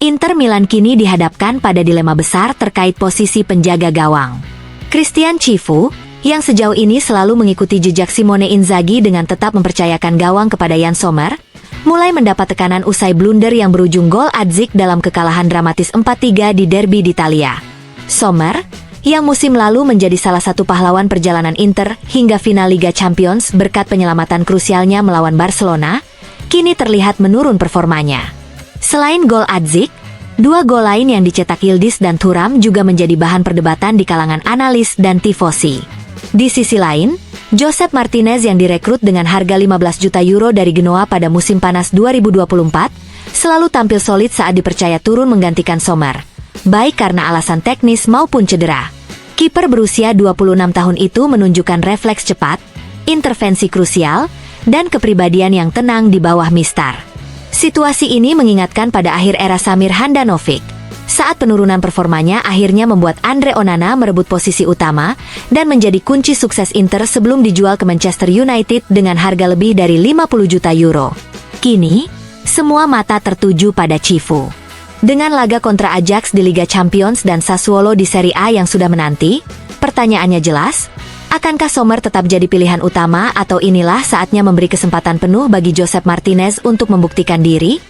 Inter Milan kini dihadapkan pada dilema besar terkait posisi penjaga gawang. Christian Cifu, yang sejauh ini selalu mengikuti jejak Simone Inzaghi dengan tetap mempercayakan gawang kepada Yann Sommer, mulai mendapat tekanan usai blunder yang berujung gol Adzik dalam kekalahan dramatis 4-3 di derby d'Italia. Sommer, yang musim lalu menjadi salah satu pahlawan perjalanan Inter hingga final Liga Champions berkat penyelamatan krusialnya melawan Barcelona, kini terlihat menurun performanya. Selain gol Adzik, dua gol lain yang dicetak Yildiz dan Thuram juga menjadi bahan perdebatan di kalangan analis dan tifosi. Di sisi lain, Josep Martinez yang direkrut dengan harga 15 juta euro dari Genoa pada musim panas 2024, selalu tampil solid saat dipercaya turun menggantikan Sommer, baik karena alasan teknis maupun cedera. Kiper berusia 26 tahun itu menunjukkan refleks cepat, intervensi krusial, dan kepribadian yang tenang di bawah mistar. Situasi ini mengingatkan pada akhir era Samir Handanovic, saat penurunan performanya akhirnya membuat Andre Onana merebut posisi utama dan menjadi kunci sukses Inter sebelum dijual ke Manchester United dengan harga lebih dari 50 juta euro. Kini, semua mata tertuju pada Cifu. Dengan laga kontra Ajax di Liga Champions dan Sassuolo di Serie A yang sudah menanti, pertanyaannya jelas, akankah Sommer tetap jadi pilihan utama atau inilah saatnya memberi kesempatan penuh bagi Josep Martinez untuk membuktikan diri?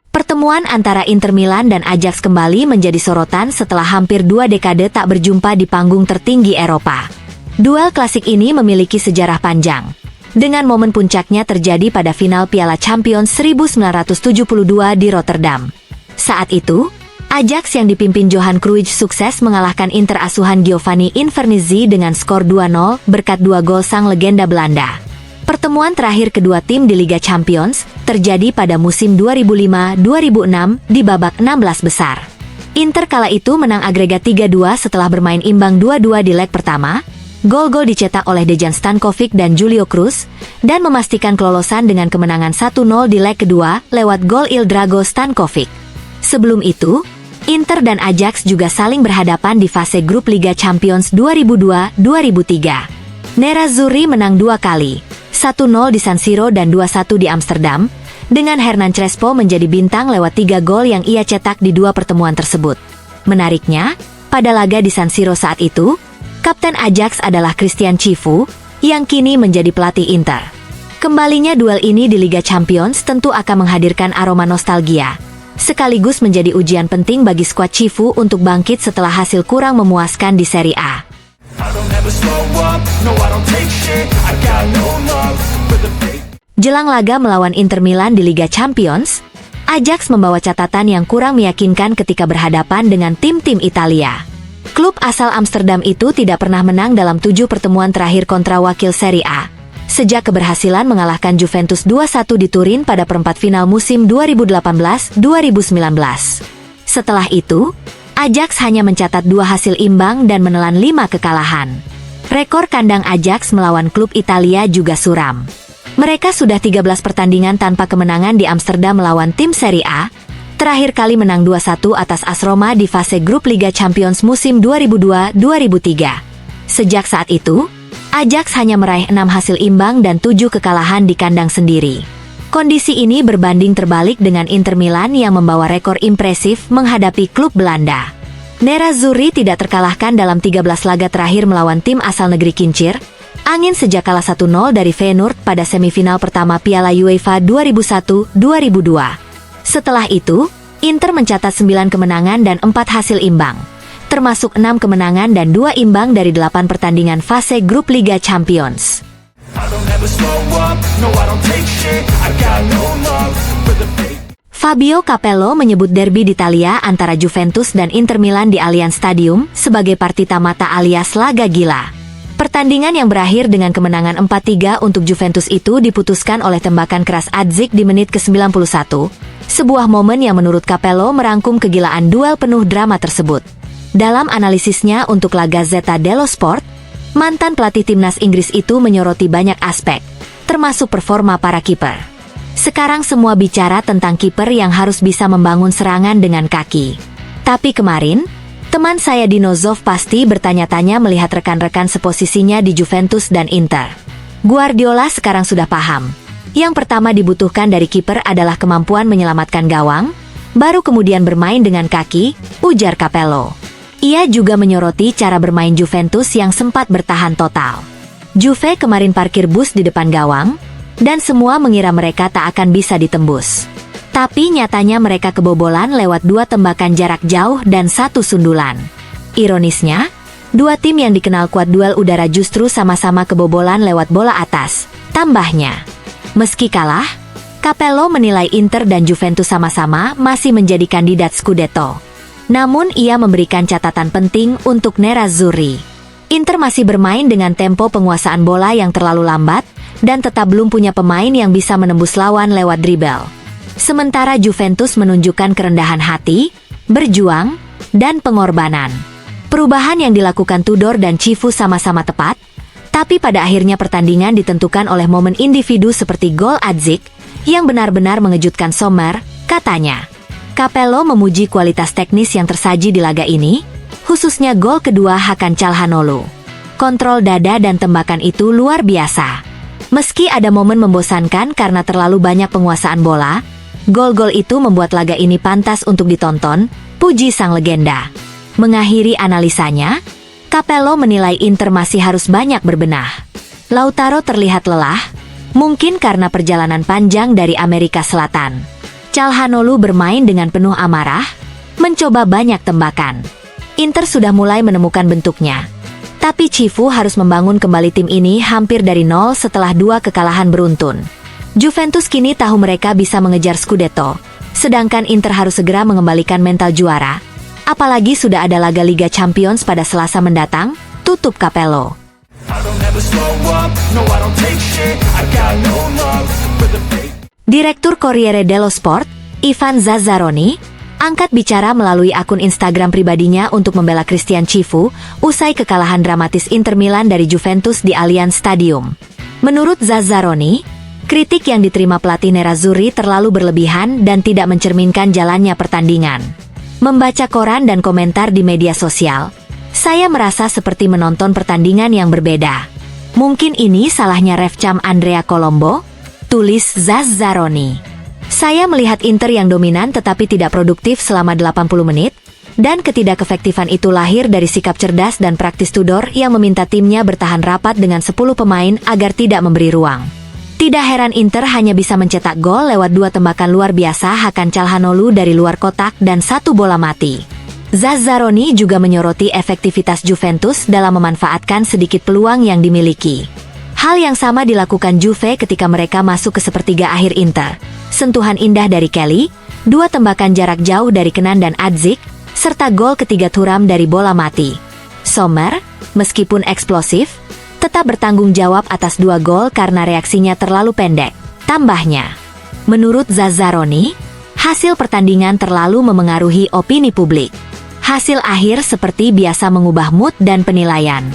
Pertemuan antara Inter Milan dan Ajax kembali menjadi sorotan setelah hampir 2 dekade tak berjumpa di panggung tertinggi Eropa. Duel klasik ini memiliki sejarah panjang, dengan momen puncaknya terjadi pada final Piala Champions 1972 di Rotterdam. Saat itu, Ajax yang dipimpin Johan Cruyff sukses mengalahkan Inter asuhan Giovanni Invernizzi dengan skor 2-0 berkat 2 gol sang legenda Belanda. Pertemuan terakhir kedua tim di Liga Champions terjadi pada musim 2005-2006 di babak 16 besar. Inter kala itu menang agregat 3-2 setelah bermain imbang 2-2 di leg pertama. Gol-gol dicetak oleh Dejan Stankovic dan Julio Cruz, dan memastikan kelolosan dengan kemenangan 1-0 di leg kedua lewat gol Il Drago Stankovic. Sebelum itu, Inter dan Ajax juga saling berhadapan di fase grup Liga Champions 2002-2003. Nerazzurri menang 2 kali, 1-0 di San Siro dan 2-1 di Amsterdam, dengan Hernan Crespo menjadi bintang lewat 3 gol yang ia cetak di 2 pertemuan tersebut. Menariknya, pada laga di San Siro saat itu, kapten Ajax adalah Christian Cifu, yang kini menjadi pelatih Inter. Kembalinya duel ini di Liga Champions tentu akan menghadirkan aroma nostalgia, sekaligus menjadi ujian penting bagi skuad Cifu untuk bangkit setelah hasil kurang memuaskan di Serie A. Jelang laga melawan Inter Milan di Liga Champions, Ajax membawa catatan yang kurang meyakinkan ketika berhadapan dengan tim-tim Italia. Klub asal Amsterdam itu tidak pernah menang dalam 7 pertemuan terakhir kontra wakil Serie A, sejak keberhasilan mengalahkan Juventus 2-1 di Turin pada perempat final musim 2018-2019. Setelah itu, Ajax hanya mencatat 2 hasil imbang dan menelan 5 kekalahan. Rekor kandang Ajax melawan klub Italia juga suram. Mereka sudah 13 pertandingan tanpa kemenangan di Amsterdam melawan tim Serie A, terakhir kali menang 2-1 atas AS Roma di fase grup Liga Champions musim 2002-2003. Sejak saat itu, Ajax hanya meraih 6 hasil imbang dan 7 kekalahan di kandang sendiri. Kondisi ini berbanding terbalik dengan Inter Milan yang membawa rekor impresif menghadapi klub Belanda. Nerazzurri tidak terkalahkan dalam 13 laga terakhir melawan tim asal negeri kincir, angin sejak kalah 1-0 dari Feyenoord pada semifinal pertama Piala UEFA 2001-2002. Setelah itu, Inter mencatat 9 kemenangan dan 4 hasil imbang, termasuk 6 kemenangan dan 2 imbang dari 8 pertandingan fase grup Liga Champions. Fabio Capello menyebut derby d'Italia antara Juventus dan Inter Milan di Allianz Stadium sebagai partita mata alias laga gila. Pertandingan yang berakhir dengan kemenangan 4-3 untuk Juventus itu diputuskan oleh tembakan keras Adzik di menit ke-91, sebuah momen yang menurut Capello merangkum kegilaan duel penuh drama tersebut. Dalam analisisnya untuk La Gazzetta dello Sport, mantan pelatih timnas Inggris itu menyoroti banyak aspek, termasuk performa para kiper. Sekarang semua bicara tentang kiper yang harus bisa membangun serangan dengan kaki. Tapi kemarin, Teman saya Dino Zoff pasti bertanya-tanya melihat rekan-rekan seposisinya di Juventus dan Inter. Guardiola sekarang sudah paham. Yang pertama dibutuhkan dari kiper adalah kemampuan menyelamatkan gawang, baru kemudian bermain dengan kaki, ujar Capello. Ia juga menyoroti cara bermain Juventus yang sempat bertahan total. Juve kemarin parkir bus di depan gawang, dan semua mengira mereka tak akan bisa ditembus. Tapi nyatanya mereka kebobolan lewat 2 tembakan jarak jauh dan 1 sundulan. Ironisnya, 2 tim yang dikenal kuat duel udara justru sama-sama kebobolan lewat bola atas, tambahnya. Meski kalah, Capello menilai Inter dan Juventus sama-sama masih menjadi kandidat Scudetto. Namun ia memberikan catatan penting untuk Nerazzurri. Inter masih bermain dengan tempo penguasaan bola yang terlalu lambat, dan tetap belum punya pemain yang bisa menembus lawan lewat dribble. Sementara Juventus menunjukkan kerendahan hati, berjuang, dan pengorbanan. Perubahan yang dilakukan Tudor dan Cifu sama-sama tepat, tapi pada akhirnya pertandingan ditentukan oleh momen individu seperti gol Adzik, yang benar-benar mengejutkan Sommer, katanya. Capello memuji kualitas teknis yang tersaji di laga ini, khususnya gol kedua Hakan Calhanoglu. Kontrol dada dan tembakan itu luar biasa. Meski ada momen membosankan karena terlalu banyak penguasaan bola, gol-gol itu membuat laga ini pantas untuk ditonton, puji sang legenda. Mengakhiri analisanya, Capello menilai Inter masih harus banyak berbenah. Lautaro terlihat lelah, mungkin karena perjalanan panjang dari Amerika Selatan. Calhanoglu bermain dengan penuh amarah, mencoba banyak tembakan. Inter sudah mulai menemukan bentuknya. Tapi Cifu harus membangun kembali tim ini hampir dari nol setelah 2 kekalahan beruntun. Juventus kini tahu mereka bisa mengejar Scudetto, sedangkan Inter harus segera mengembalikan mental juara. Apalagi sudah ada laga Liga Champions pada Selasa mendatang, tutup Capello. Direktur Corriere dello Sport, Ivan Zazzaroni, angkat bicara melalui akun Instagram pribadinya untuk membela Christian Cifu usai kekalahan dramatis Inter Milan dari Juventus di Allianz Stadium. Menurut Zazzaroni, kritik yang diterima pelatih Nerazzurri terlalu berlebihan dan tidak mencerminkan jalannya pertandingan. Membaca koran dan komentar di media sosial, saya merasa seperti menonton pertandingan yang berbeda. Mungkin ini salahnya Refcam Andrea Colombo? Tulis Zazzaroni. Saya melihat Inter yang dominan tetapi tidak produktif selama 80 menit, dan ketidakefektifan itu lahir dari sikap cerdas dan praktis Tudor yang meminta timnya bertahan rapat dengan 10 pemain agar tidak memberi ruang. Tidak heran Inter hanya bisa mencetak gol lewat 2 tembakan luar biasa Hakan Calhanoglu dari luar kotak dan 1 bola mati. Zazzaroni juga menyoroti efektivitas Juventus dalam memanfaatkan sedikit peluang yang dimiliki. Hal yang sama dilakukan Juve ketika mereka masuk ke sepertiga akhir Inter. Sentuhan indah dari Kelly, 2 tembakan jarak jauh dari Kenan dan Adzik, serta gol ketiga Thuram dari bola mati. Sommer, meskipun eksplosif, tetap bertanggung jawab atas 2 gol karena reaksinya terlalu pendek. Tambahnya, menurut Zazzaroni, hasil pertandingan terlalu memengaruhi opini publik. Hasil akhir seperti biasa mengubah mood dan penilaian.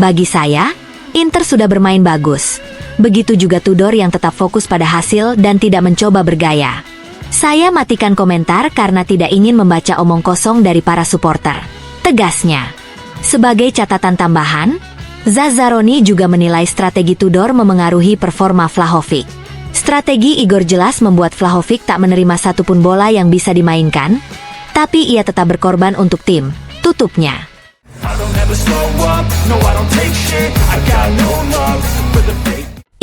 Bagi saya, Inter sudah bermain bagus. Begitu juga Tudor yang tetap fokus pada hasil dan tidak mencoba bergaya. Saya matikan komentar karena tidak ingin membaca omong kosong dari para supporter, tegasnya. Sebagai catatan tambahan, Zazzaroni juga menilai strategi Tudor memengaruhi performa Vlahovic. Strategi Igor jelas membuat Vlahovic tak menerima satupun bola yang bisa dimainkan, tapi ia tetap berkorban untuk tim, tutupnya.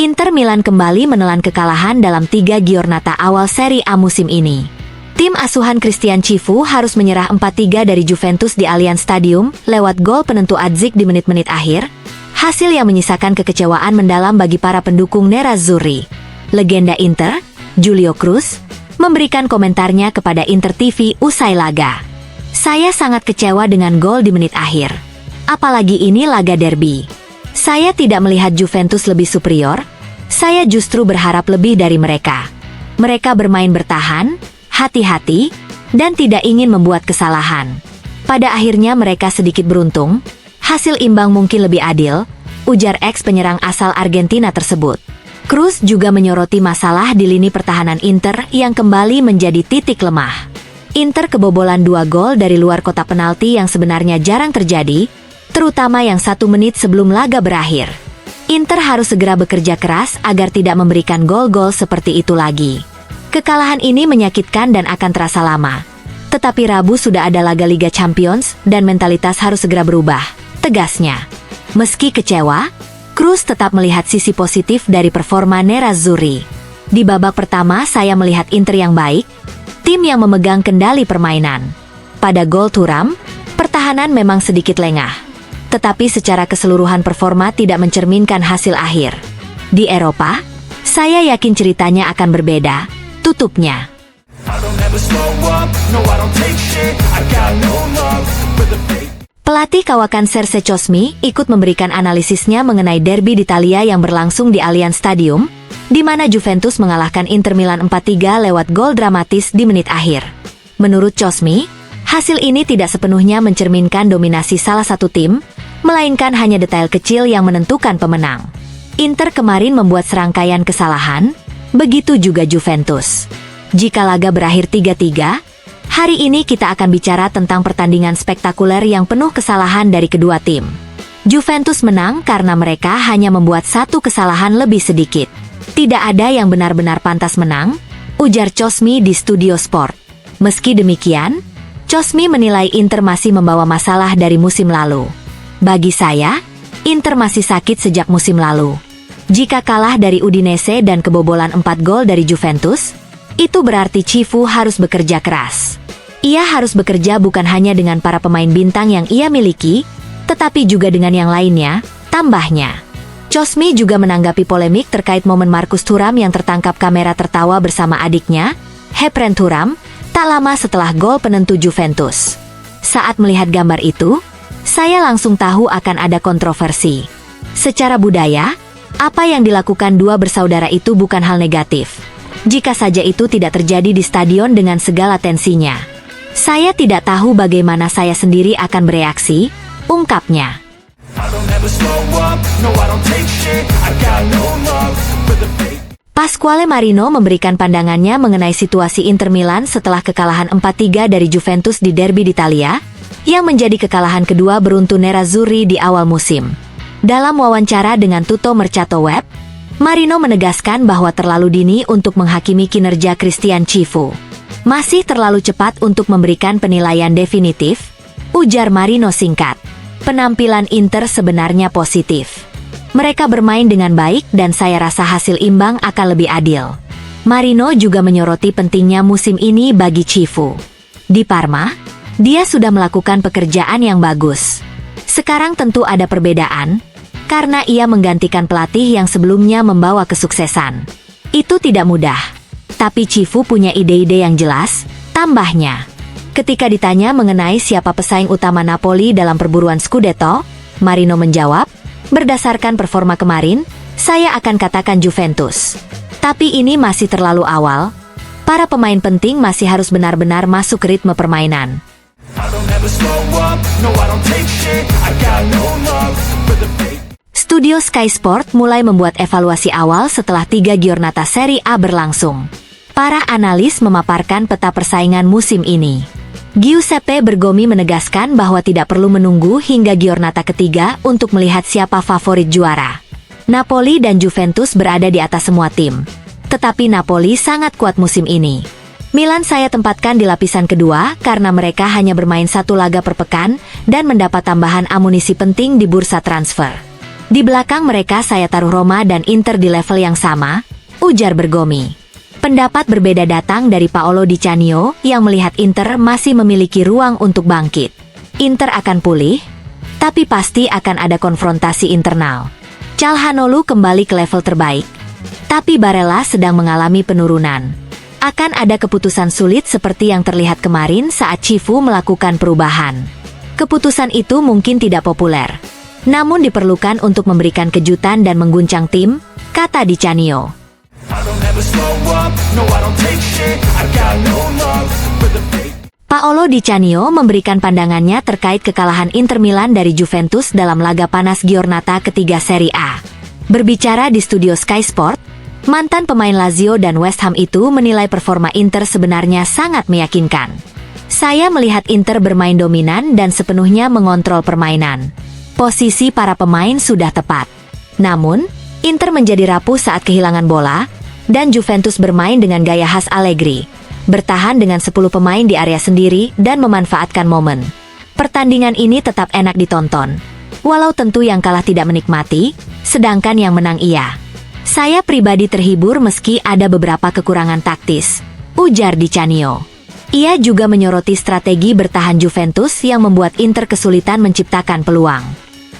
Inter Milan kembali menelan kekalahan dalam 3 giornata awal Serie A musim ini. Tim asuhan Christian Cifu harus menyerah 4-3 dari Juventus di Allianz Stadium lewat gol penentu Adzik di menit-menit akhir, hasil yang menyisakan kekecewaan mendalam bagi para pendukung Nerazzurri. Legenda Inter, Julio Cruz, memberikan komentarnya kepada Inter TV usai laga. Saya sangat kecewa dengan gol di menit akhir. Apalagi ini laga derby. Saya tidak melihat Juventus lebih superior, saya justru berharap lebih dari mereka. Mereka bermain bertahan, hati-hati, dan tidak ingin membuat kesalahan. Pada akhirnya mereka sedikit beruntung, hasil imbang mungkin lebih adil, ujar ex penyerang asal Argentina tersebut. Cruz juga menyoroti masalah di lini pertahanan Inter yang kembali menjadi titik lemah. Inter kebobolan 2 gol dari luar kotak penalti yang sebenarnya jarang terjadi, terutama yang 1 menit sebelum laga berakhir. Inter harus segera bekerja keras agar tidak memberikan gol-gol seperti itu lagi. Kekalahan ini menyakitkan dan akan terasa lama. Tetapi Rabu sudah ada laga Liga Champions dan mentalitas harus segera berubah, tegasnya. Meski kecewa, Cruz tetap melihat sisi positif dari performa Nerazzurri. Di babak pertama saya melihat Inter yang baik, tim yang memegang kendali permainan. Pada gol Thuram, pertahanan memang sedikit lengah. Tetapi secara keseluruhan performa tidak mencerminkan hasil akhir. Di Eropa, saya yakin ceritanya akan berbeda, tutupnya. Pelatih kawakan Serse Chosmi ikut memberikan analisisnya mengenai derby di Italia yang berlangsung di Allianz Stadium, di mana Juventus mengalahkan Inter Milan 4-3 lewat gol dramatis di menit akhir. Menurut Chosmi, hasil ini tidak sepenuhnya mencerminkan dominasi salah satu tim, melainkan hanya detail kecil yang menentukan pemenang. Inter kemarin membuat serangkaian kesalahan, begitu juga Juventus. Jika laga berakhir 3-3, hari ini kita akan bicara tentang pertandingan spektakuler yang penuh kesalahan dari kedua tim. Juventus menang karena mereka hanya membuat 1 kesalahan lebih sedikit. Tidak ada yang benar-benar pantas menang, ujar Chosmi di Studio Sport. Meski demikian, Chosmi menilai Inter masih membawa masalah dari musim lalu. Bagi saya, Inter masih sakit sejak musim lalu. Jika kalah dari Udinese dan kebobolan 4 gol dari Juventus, itu berarti Cifu harus bekerja keras. Ia harus bekerja bukan hanya dengan para pemain bintang yang ia miliki, tetapi juga dengan yang lainnya, tambahnya. Chosmi juga menanggapi polemik terkait momen Marcus Thuram yang tertangkap kamera tertawa bersama adiknya, Hepren Thuram, tak lama setelah gol penentu Juventus. Saat melihat gambar itu, saya langsung tahu akan ada kontroversi. Secara budaya, apa yang dilakukan dua bersaudara itu bukan hal negatif. Jika saja itu tidak terjadi di stadion dengan segala tensinya. Saya tidak tahu bagaimana saya sendiri akan bereaksi, ungkapnya. Pasquale Marino memberikan pandangannya mengenai situasi Inter Milan setelah kekalahan 4-3 dari Juventus di derby d'Italia, yang menjadi kekalahan kedua beruntun Nerazzurri di awal musim. Dalam wawancara dengan Tutto Mercato Web, Marino menegaskan bahwa terlalu dini untuk menghakimi kinerja Christian Cifu. Masih terlalu cepat untuk memberikan penilaian definitif, ujar Marino singkat. Penampilan Inter sebenarnya positif. Mereka bermain dengan baik dan saya rasa hasil imbang akan lebih adil. Marino juga menyoroti pentingnya musim ini bagi Cifu. Di Parma, dia sudah melakukan pekerjaan yang bagus. Sekarang tentu ada perbedaan, karena ia menggantikan pelatih yang sebelumnya membawa kesuksesan. Itu tidak mudah. Tapi Cifu punya ide-ide yang jelas, tambahnya. Ketika ditanya mengenai siapa pesaing utama Napoli dalam perburuan Scudetto, Marino menjawab, berdasarkan performa kemarin, saya akan katakan Juventus. Tapi ini masih terlalu awal. Para pemain penting masih harus benar-benar masuk ke ritme permainan. Studio Sky Sport mulai membuat evaluasi awal setelah 3 giornata Serie A berlangsung. Para analis memaparkan peta persaingan musim ini. Giuseppe Bergomi menegaskan bahwa tidak perlu menunggu hingga giornata ketiga untuk melihat siapa favorit juara. Napoli dan Juventus berada di atas semua tim. Tetapi Napoli sangat kuat musim ini. Milan saya tempatkan di lapisan kedua karena mereka hanya bermain 1 laga per pekan dan mendapat tambahan amunisi penting di bursa transfer. Di belakang mereka saya taruh Roma dan Inter di level yang sama, ujar Bergomi. Pendapat berbeda datang dari Paolo Di Canio yang melihat Inter masih memiliki ruang untuk bangkit. Inter akan pulih, tapi pasti akan ada konfrontasi internal. Calhanoglu kembali ke level terbaik, tapi Barella sedang mengalami penurunan. Akan ada keputusan sulit seperti yang terlihat kemarin saat Cifu melakukan perubahan. Keputusan itu mungkin tidak populer, namun diperlukan untuk memberikan kejutan dan mengguncang tim, kata Di Canio. Paolo Di Canio memberikan pandangannya terkait kekalahan Inter Milan dari Juventus dalam laga panas giornata ketiga Serie A. Berbicara di studio Sky Sport, mantan pemain Lazio dan West Ham itu menilai performa Inter sebenarnya sangat meyakinkan. Saya melihat Inter bermain dominan dan sepenuhnya mengontrol permainan. Posisi para pemain sudah tepat. Namun, Inter menjadi rapuh saat kehilangan bola, dan Juventus bermain dengan gaya khas Allegri, bertahan dengan 10 pemain di area sendiri dan memanfaatkan momen. Pertandingan ini tetap enak ditonton. Walau tentu yang kalah tidak menikmati, sedangkan yang menang iya. Saya pribadi terhibur meski ada beberapa kekurangan taktis, ujar Di Canio. Ia juga menyoroti strategi bertahan Juventus yang membuat Inter kesulitan menciptakan peluang.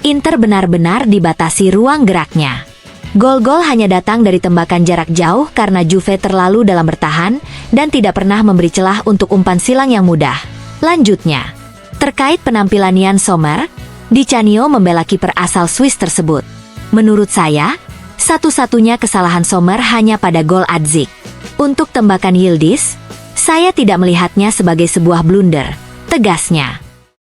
Inter benar-benar dibatasi ruang geraknya. Gol-gol hanya datang dari tembakan jarak jauh karena Juve terlalu dalam bertahan dan tidak pernah memberi celah untuk umpan silang yang mudah. Lanjutnya, terkait penampilan Yann Sommer, Di Canio membela kiper asal Swiss tersebut. Menurut saya, satu-satunya kesalahan Sommer hanya pada gol Adzik. Untuk tembakan Yildiz, saya tidak melihatnya sebagai sebuah blunder, tegasnya.